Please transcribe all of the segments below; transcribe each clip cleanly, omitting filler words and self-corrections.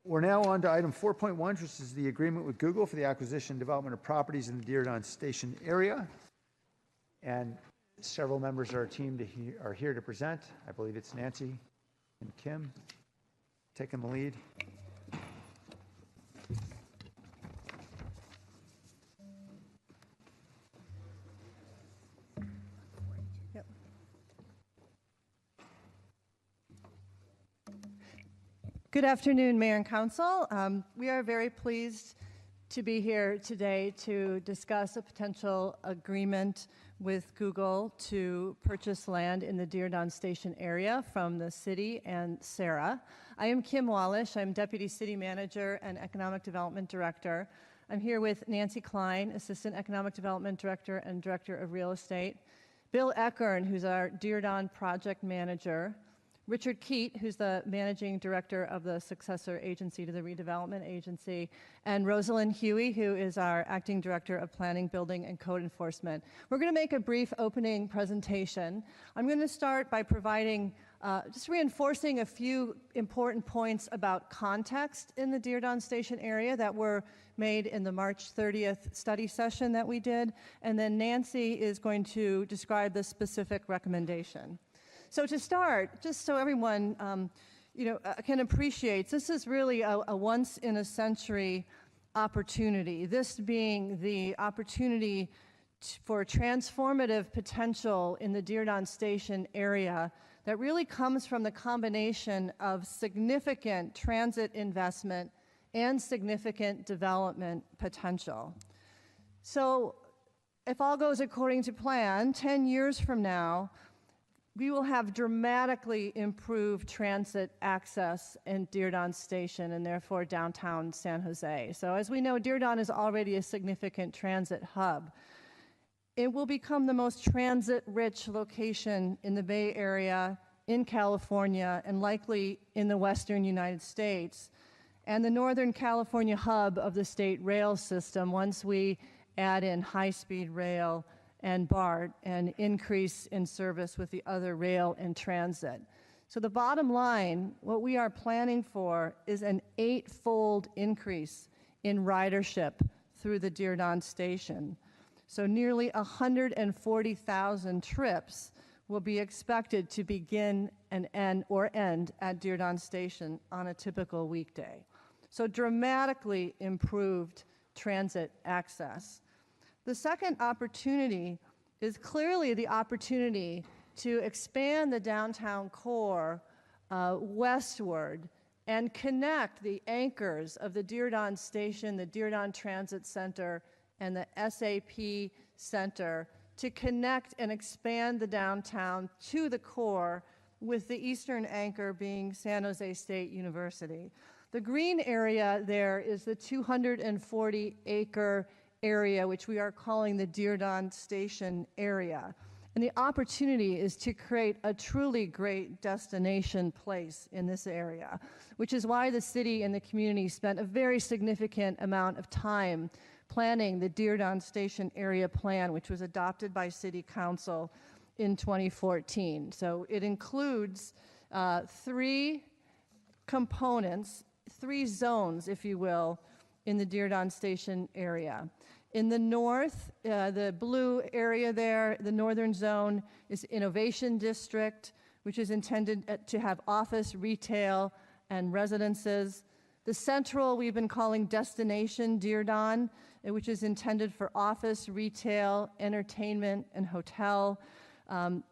We're now on to item 4.1, which is the agreement with Google for the acquisition and development of properties in the Diridon Station area. And several members of our team are here to present. I believe it's Nancy and Kim taking the lead. Good afternoon, Mayor and Council. We are very pleased to be here today to discuss a potential agreement with Google to purchase land in the Diridon Station area from the city and SARA. I am Kim Wallish. I'm Deputy City Manager and Economic Development Director. I'm here with Nancy Klein, Assistant Economic Development Director and Director of Real Estate, Bill Eckern, who's our Diridon Project Manager, Richard Keat, who's the Managing Director of the successor agency to the Redevelopment Agency, and Rosalind Huey, who is our Acting Director of Planning, Building, and Code Enforcement. We're going to make a brief opening presentation. I'm going to start by providing, just reinforcing a few important points about context in the Diridon Station area that were made in the March 30th study session that we did, and then Nancy is going to describe the specific recommendation. So to start, just so everyone can appreciate, this is really a once-in-a-century opportunity, this being the opportunity for transformative potential in the Diridon Station area that really comes from the combination of significant transit investment and significant development potential. So if all goes according to plan, 10 years from now, we will have dramatically improved transit access in Diridon Station and therefore downtown San Jose. So as we know, Diridon is already a significant transit hub. It will become the most transit-rich location in the Bay Area, in California, and likely in the Western United States, and the Northern California hub of the state rail system once we add in high-speed rail and BART, and increase in service with the other rail and transit. So the bottom line, what we are planning for is an 8-fold increase in ridership through the Diridon Station. So nearly 140,000 trips will be expected to begin and end at Diridon Station on a typical weekday. So dramatically improved transit access. The second opportunity is clearly the opportunity to expand the downtown core westward and connect the anchors of the Diridon Station, the Diridon Transit Center, and the SAP Center to connect and expand the downtown to the core, with the eastern anchor being San Jose State University. The green area there is the 240-acre area, which we are calling the Diridon Station area. And the opportunity is to create a truly great destination place in this area, which is why the city and the community spent a very significant amount of time planning the Diridon Station area plan, which was adopted by City Council in 2014. So it includes 3 components, 3 zones, if you will, in the Diridon Station area. In the north, the blue area there, the northern zone, is Innovation District, which is intended to have office, retail, and residences. The central, we've been calling Destination Diridon, which is intended for office, retail, entertainment, and hotel.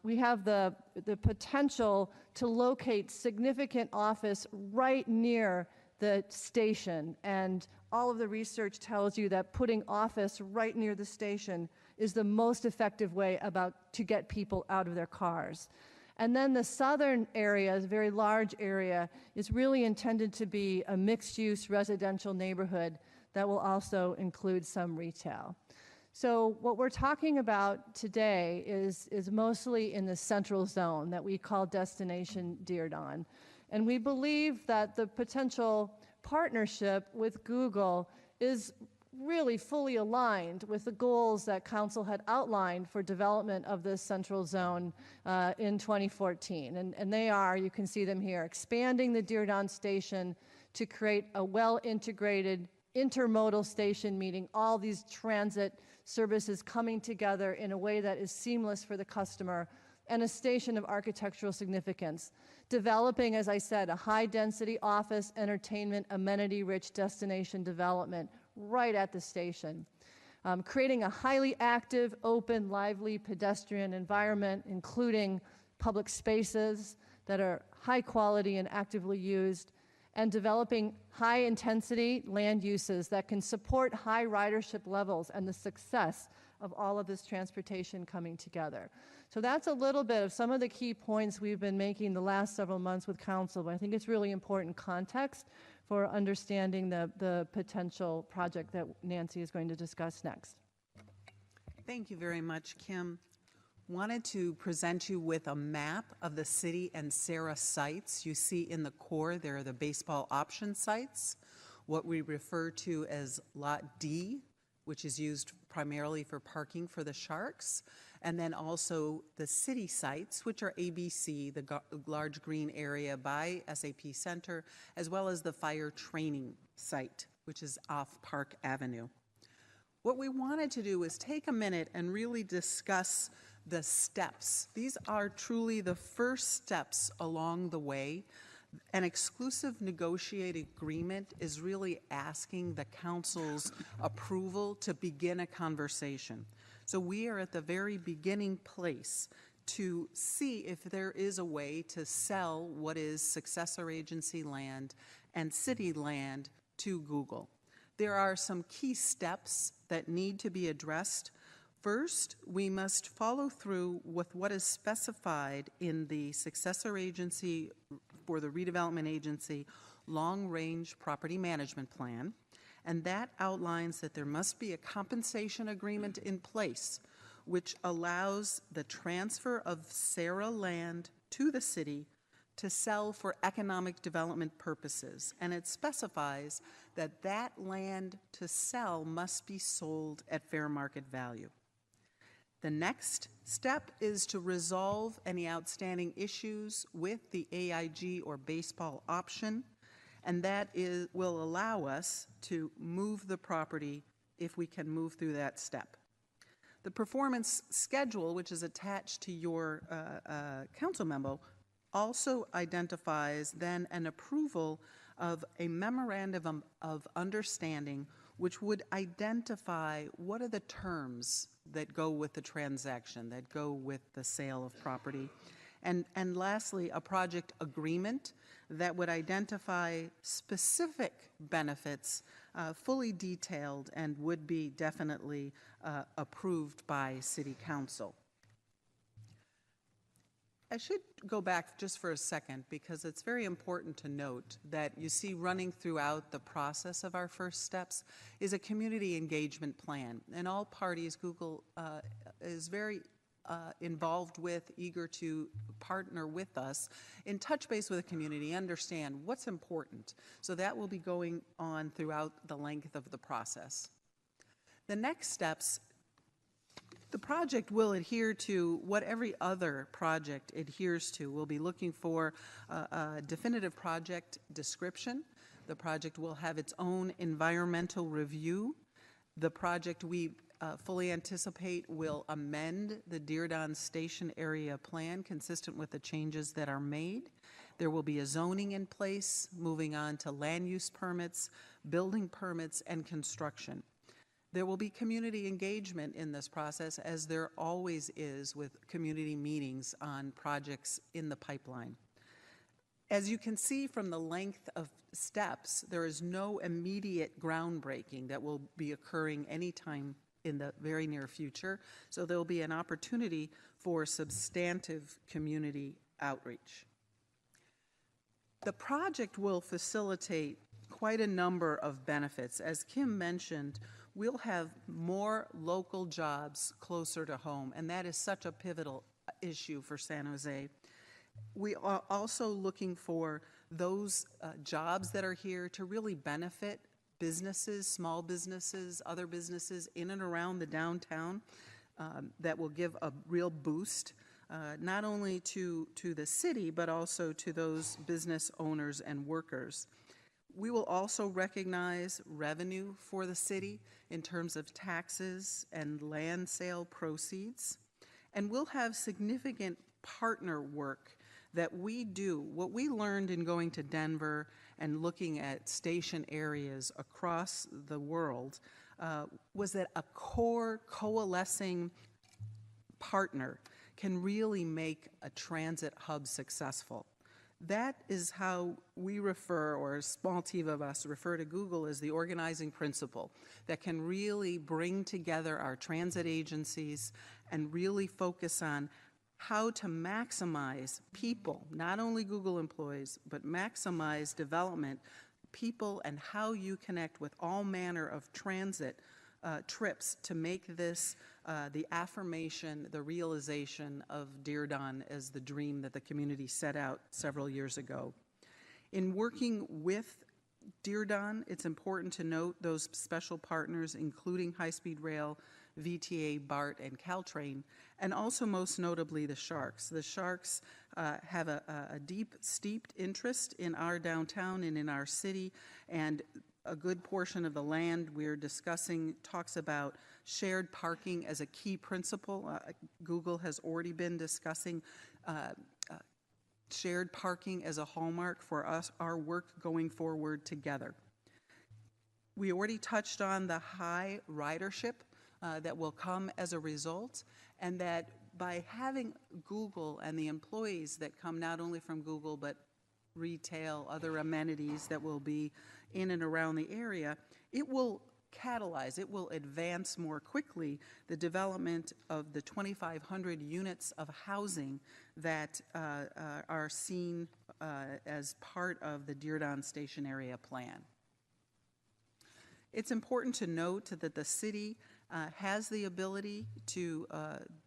We have the potential to locate significant office right near the station, and all of the research tells you that putting office right near the station is the most effective way to get people out of their cars. And then the southern area, a very large area, is really intended to be a mixed-use residential neighborhood that will also include some retail. So what we're talking about today is mostly in the central zone that we call Destination Diridon. And we believe that the potential partnership with Google is really fully aligned with the goals that Council had outlined for development of this central zone in 2014. And they are, you can see them here, expanding the Diridon Station to create a well-integrated intermodal station, meeting all these transit services coming together in a way that is seamless for the customer, and a station of architectural significance. Developing, as I said, a high-density office, entertainment, amenity-rich destination development right at the station. Creating a highly active, open, lively pedestrian environment, including public spaces that are high quality and actively used, and developing high-intensity land uses that can support high ridership levels and the success of all of this transportation coming together. So that's a little bit of some of the key points we've been making the last several months with Council, but I think it's really important context for understanding the potential project that Nancy is going to discuss next. Thank you very much, Kim. Wanted to present you with a map of the city and SARA sites. You see in the core there are the baseball option sites, what we refer to as Lot D, which is used primarily for parking for the Sharks, and then also the city sites, which are ABC, the large green area by SAP Center, as well as the fire training site, which is off Park Avenue. What we wanted to do was take a minute and really discuss the steps. These are truly the first steps along the way. An exclusive negotiated agreement is really asking the council's approval to begin a conversation. So we are at the very beginning place to see if there is a way to sell what is successor agency land and city land to Google. There are some key steps that need to be addressed. First, we must follow through with what is specified in the successor agency for the redevelopment agency long-range property management plan, and that outlines that there must be a compensation agreement in place which allows the transfer of SARA land to the city to sell for economic development purposes, and it specifies that that land to sell must be sold at fair market value. The next step is to resolve any outstanding issues with the AIG or baseball option, and that will allow us to move the property if we can move through that step. The performance schedule, which is attached to your council memo, also identifies then an approval of a memorandum of understanding which would identify what are the terms that go with the transaction, that go with the sale of property. And lastly, a project agreement that would identify specific benefits, fully detailed, and would be definitely approved by City Council. I should go back just for a second because it's very important to note that you see running throughout the process of our first steps is a community engagement plan. And all parties, Google is very involved with, eager to partner with us in touch base with the community, understand what's important. So that will be going on throughout the length of the process. The next steps, the project will adhere to what every other project adheres to. We'll be looking for a definitive project description. The project will have its own environmental review. The project we fully anticipate will amend the Diridon Station area plan consistent with the changes that are made. There will be a zoning in place, moving on to land use permits, building permits, and construction. There will be community engagement in this process, as there always is with community meetings on projects in the pipeline. As you can see from the length of steps, there is no immediate groundbreaking that will be occurring anytime in the very near future, so there will be an opportunity for substantive community outreach. The project will facilitate quite a number of benefits. As Kim mentioned, we'll have more local jobs closer to home, and that is such a pivotal issue for San Jose. We are also looking for those jobs that are here to really benefit businesses, small businesses, other businesses in and around the downtown that will give a real boost, not only to the city, but also to those business owners and workers. We will also recognize revenue for the city in terms of taxes and land sale proceeds. And we'll have significant partner work that we do. What we learned in going to Denver and looking at station areas across the world was that a core coalescing partner can really make a transit hub successful. That is how we refer, or a small team of us refer to Google as the organizing principle that can really bring together our transit agencies and really focus on how to maximize people, not only Google employees, but maximize development, people, and how you connect with all manner of transit trips to make this the affirmation, the realization of Diridon as the dream that the community set out several years ago. In working with Diridon, it's important to note those special partners, including high-speed rail, VTA, BART, and Caltrain, and also most notably the Sharks. The Sharks have a deep, steeped interest in our downtown and in our city, and a good portion of the land we're discussing talks about shared parking as a key principle. Google has already been discussing shared parking as a hallmark for us, our work going forward together. We already touched on the high ridership that will come as a result, and that by having Google and the employees that come not only from Google but retail, other amenities that will be in and around the area, it will catalyze, it will advance more quickly the development of the 2,500 units of housing that are seen as part of the Diridon Station area plan. It's important to note that the city has the ability to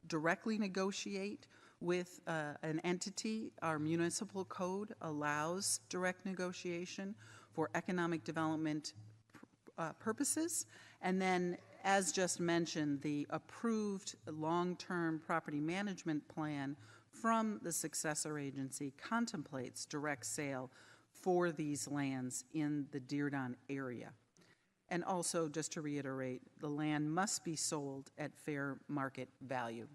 directly negotiate with an entity. Our municipal code allows direct negotiation for economic development purposes. And then, as just mentioned, the approved long-term property management plan from the successor agency contemplates direct sale for these lands in the Diridon area. And also, just to reiterate, the land must be sold at fair market value.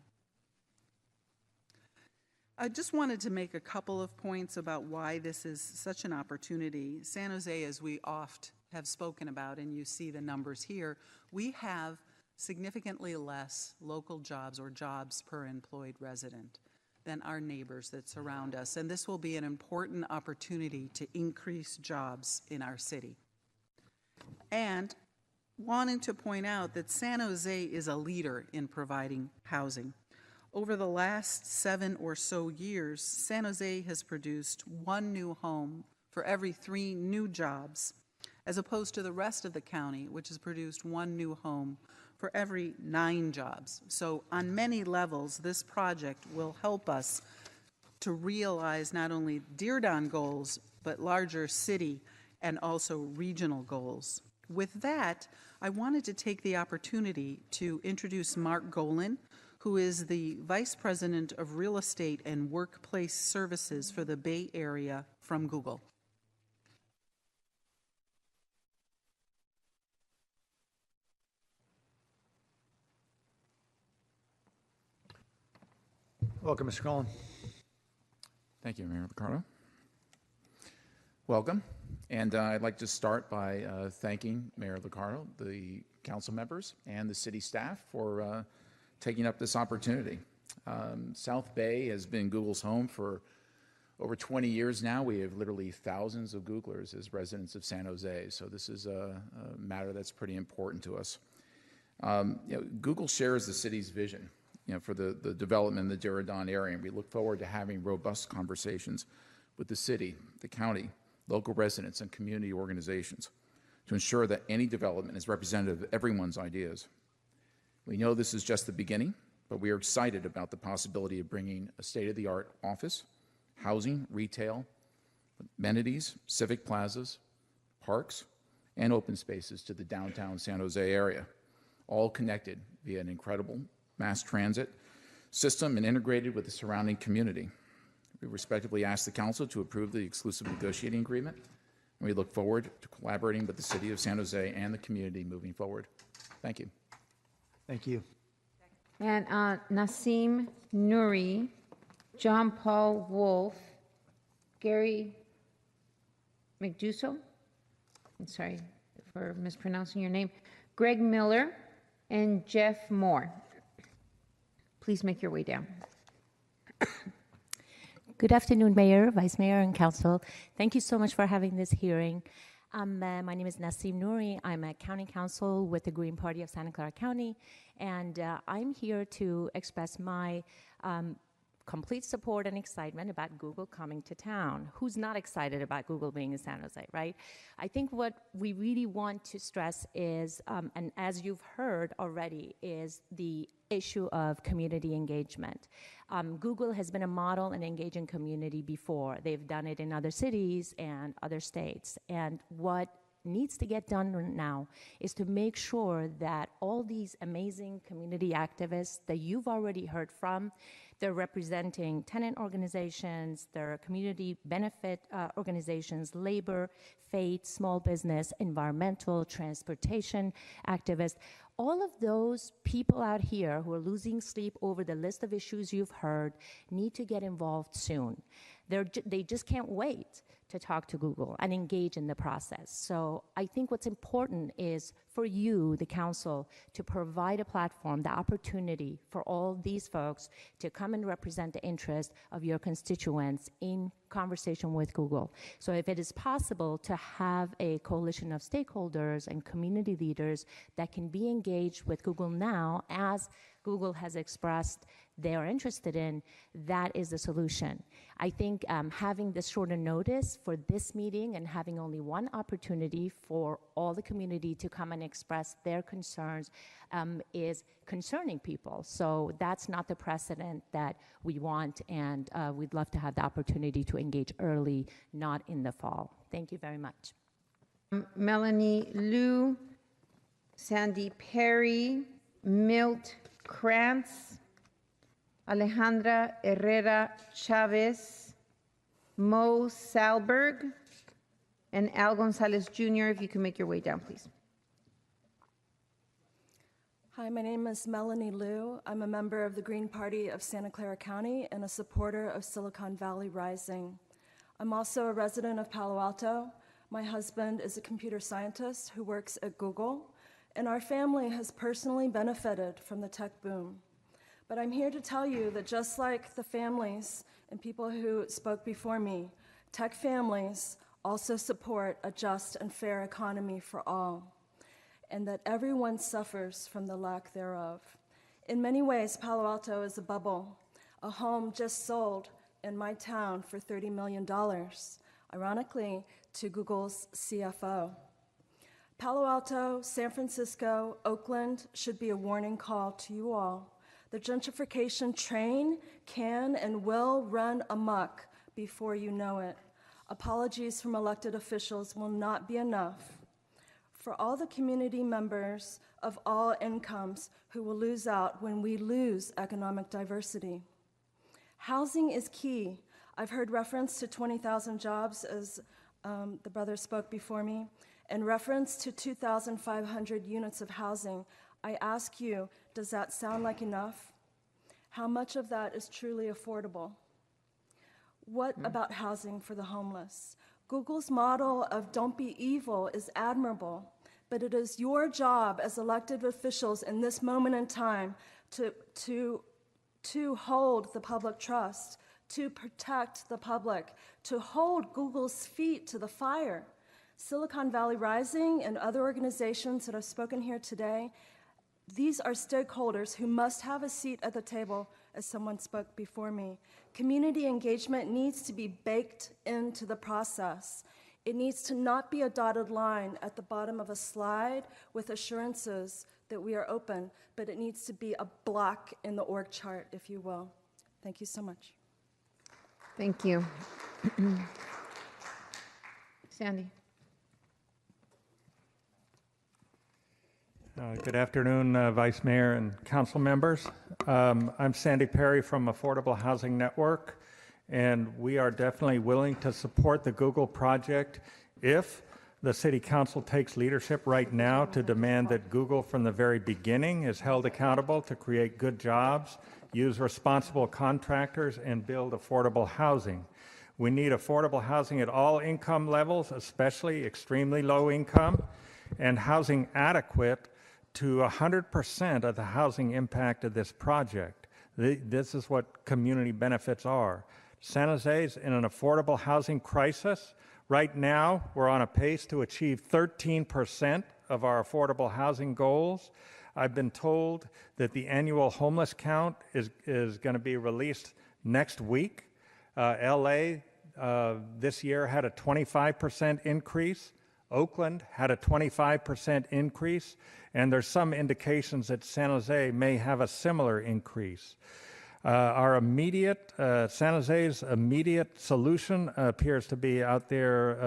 I just wanted to make a couple of points about why this is such an opportunity. San Jose, as we oft have spoken about, and you see the numbers here, we have significantly less local jobs or jobs per employed resident than our neighbors that surround us. And this will be an important opportunity to increase jobs in our city. And wanting to point out that San Jose is a leader in providing housing. Over the last 7 or so years, San Jose has produced 1 new home for every 3 new jobs, as opposed to the rest of the county, which has produced 1 new home for every 9 jobs. So on many levels, this project will help us to realize not only Diridon goals, but larger city and also regional goals. With that, I wanted to take the opportunity to introduce Mark Golan, who is the Vice President of Real Estate and Workplace Services for the Bay Area from Google. Welcome, Mr. Cullen. Thank you, Mayor Liccardo. Welcome. And I'd like to start by thanking Mayor Liccardo, the council members, and the city staff for taking up this opportunity. South Bay has been Google's home for over 20 years now. We have literally thousands of Googlers as residents of San Jose, so this is a matter that's pretty important to us. Google shares the city's vision for the development in the Diridon area, and we look forward to having robust conversations with the city, the county, local residents, and community organizations to ensure that any development is representative of everyone's ideas. We know this is just the beginning, but we are excited about the possibility of bringing a state-of-the-art office, housing, retail, amenities, civic plazas, parks, and open spaces to the downtown San Jose area, all connected via an incredible mass transit system and integrated with the surrounding community. We respectfully ask the council to approve the exclusive negotiating agreement, and we look forward to collaborating with the city of San Jose and the community moving forward. Thank you. Thank you. And Nassim Nouri, John Paul Wolf, Gary McDuso, I'm sorry for mispronouncing your name, Greg Miller, and Jeff Moore. Please make your way down. Good afternoon, Mayor, Vice Mayor, and Council. Thank you so much for having this hearing. My name is Nassim Nouri. I'm a county council with the Green Party of Santa Clara County, and I'm here to express my complete support and excitement about Google coming to town. Who's not excited about Google being in San Jose, right? I think what we really want to stress is, and as you've heard already, is the issue of community engagement. Google has been a model in engaging community before. They've done it in other cities and other states. And what needs to get done now is to make sure that all these amazing community activists that you've already heard from, they're representing tenant organizations, they're community benefit organizations, labor, faith, small business, environmental, transportation activists. All of those people out here who are losing sleep over the list of issues you've heard need to get involved soon. They just can't wait to talk to Google and engage in the process. So I think what's important is for you, the council, to provide a platform, the opportunity for all these folks to come and represent the interest of your constituents in conversation with Google. So if it is possible to have a coalition of stakeholders and community leaders that can be engaged with Google now, as Google has expressed they are interested in, that is the solution. I think having this shorter notice for this meeting and having only one opportunity for all the community to come and express their concerns is concerning people. So that's not the precedent that we want, and we'd love to have the opportunity to engage early, not in the fall. Thank you very much. Melanie Liu, Sandy Perry, Milt Krantz, Alejandra Herrera Chavez, Mo Salberg, and Al Gonzalez Jr. If you can make your way down, please. Hi, my name is Melanie Liu. I'm a member of the Green Party of Santa Clara County and a supporter of Silicon Valley Rising. I'm also a resident of Palo Alto. My husband is a computer scientist who works at Google, and our family has personally benefited from the tech boom. But I'm here to tell you that just like the families and people who spoke before me, tech families also support a just and fair economy for all, and that everyone suffers from the lack thereof. In many ways, Palo Alto is a bubble. A home just sold in my town for $30 million, ironically, to Google's CFO. Palo Alto, San Francisco, Oakland should be a warning call to you all. The gentrification train can and will run amok before you know it. Apologies from elected officials will not be enough. For all the community members of all incomes who will lose out when we lose economic diversity. Housing is key. I've heard reference to 20,000 jobs, as the brother spoke before me, and reference to 2,500 units of housing. I ask you, does that sound like enough? How much of that is truly affordable? What about housing for the homeless? Google's model of don't be evil is admirable, but it is your job as elected officials in this moment in time to hold the public trust, to protect the public, to hold Google's feet to the fire. Silicon Valley Rising and other organizations that have spoken here today, these are stakeholders who must have a seat at the table, as someone spoke before me. Community engagement needs to be baked into the process. It needs to not be a dotted line at the bottom of a slide with assurances that we are open, but it needs to be a block in the org chart, if you will. Thank you so much. Thank you. Sandy. Good afternoon, Vice Mayor and council members. I'm Sandy Perry from Affordable Housing Network, and we are definitely willing to support the Google project if the City Council takes leadership right now to demand that Google from the very beginning is held accountable to create good jobs, use responsible contractors, and build affordable housing. We need affordable housing at all income levels, especially extremely low income, and housing adequate to 100% of the housing impact of this project. This is what community benefits are. San Jose is in an affordable housing crisis. Right now, we're on a pace to achieve 13% of our affordable housing goals. I've been told that the annual homeless count is going to be released next week. LA this year had a 25% increase. Oakland had a 25% increase, and there's some indications that San Jose may have a similar increase. San Jose's immediate solution appears to be out there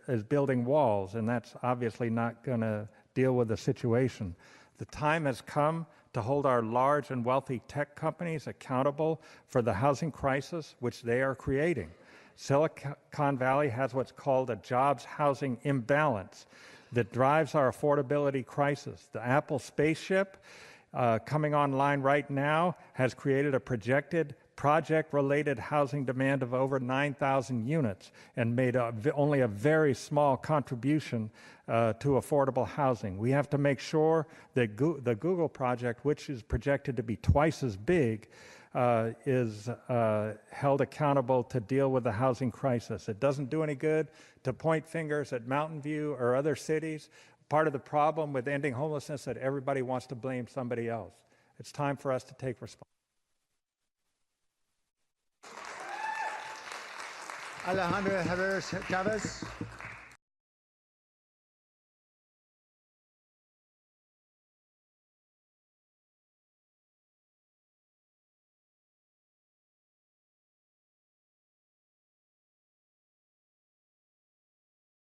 as building walls, and that's obviously not going to deal with the situation. The time has come to hold our large and wealthy tech companies accountable for the housing crisis which they are creating. Silicon Valley has what's called a jobs housing imbalance that drives our affordability crisis. The Apple spaceship coming online right now has created a projected project-related housing demand of over 9,000 units and made only a very small contribution to affordable housing. We have to make sure that the Google project, which is projected to be twice as big, is held accountable to deal with the housing crisis. It doesn't do any good to point fingers at Mountain View or other cities. Part of the problem with ending homelessness is that everybody wants to blame somebody else. It's time for us to take responsibility. Alejandra Herrera Chavez.